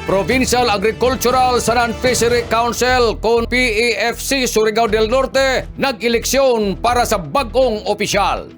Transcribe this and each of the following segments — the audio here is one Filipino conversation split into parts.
Provincial Agricultural and Fishery Council kon PAFC Surigao del Norte nag-eleksyon para sa bag-ong opisyal.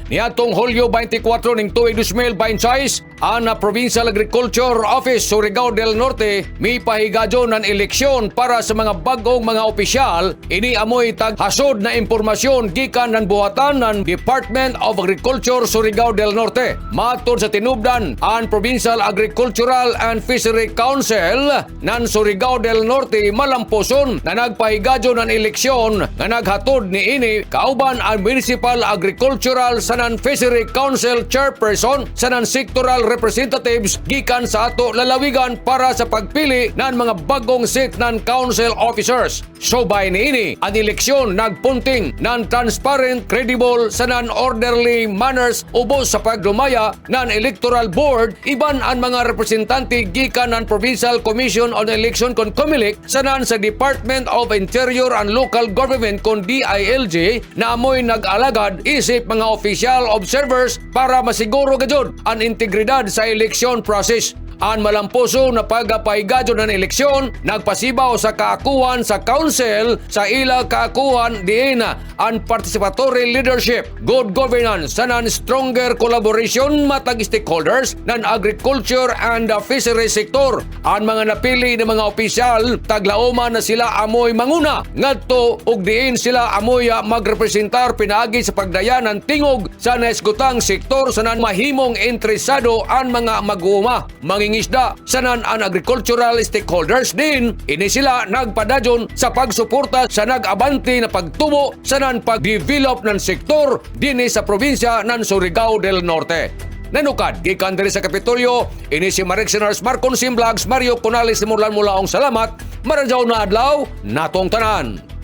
Niadtong Hulyo 24 ning tuig 2026, ang Provincial Agriculture Office Surigao del Norte may pahigadyon ng eleksyon para sa mga bagong mga opisyal. Ini amoy taghasod na impormasyon gikan ng buhatan ng Department of Agriculture Surigao del Norte. Matod sa tinubdan, ang Provincial Agricultural and Fishery Council ng Surigao del Norte malamposon na nagpahigadyon ng eleksyon na naghatod ni ini kauban ang Municipal Agricultural and Fishery Council Chairperson sa non-sectoral representatives gikan sa ato lalawigan para sa pagpili ng mga bagong seat ng council officers. Subay niini, ang eleksyon nagpunting ng transparent, credible sa non-orderly manners ubos sa pagdumaya ng Electoral Board. Iban ang mga representante gikan ng Provincial Commission on Election kon COMELEC sa Department of Interior and Local Government kon DILG na amoy nag-alagad isip mga official observers para masiguro gajud ang integridad sa election process. Ang malamposo na pagpahigadyon ng eleksyon nagpasibaw sa kaakuhan sa council sa ila kaakuhan diin ang participatory leadership, good governance, sanan stronger collaboration matag stakeholders ng agriculture and fishery sector. Ang mga napili ng mga opisyal taglaoman na sila amoy manguna ngadto ug diin sila amoy magrepresentar pinaagi sa pagdaya ng tingog sa naisgutang sektor sanan mahimong interesado ang mga mag-uuma, mangingisda, sanan ang agricultural stakeholders din. Ini sila nagpadayon sa pagsuporta sa nag-abanti na pagtubo sanan pag-develop ng sektor dinhi sa probinsya ng Surigao del Norte. Nanukad, gikan diri sa Kapitolyo, ini si Marek Senars Marcon Simblags, Mario Conales, Mulan Mulaong salamat, maradyaw na adlaw, natong tanan.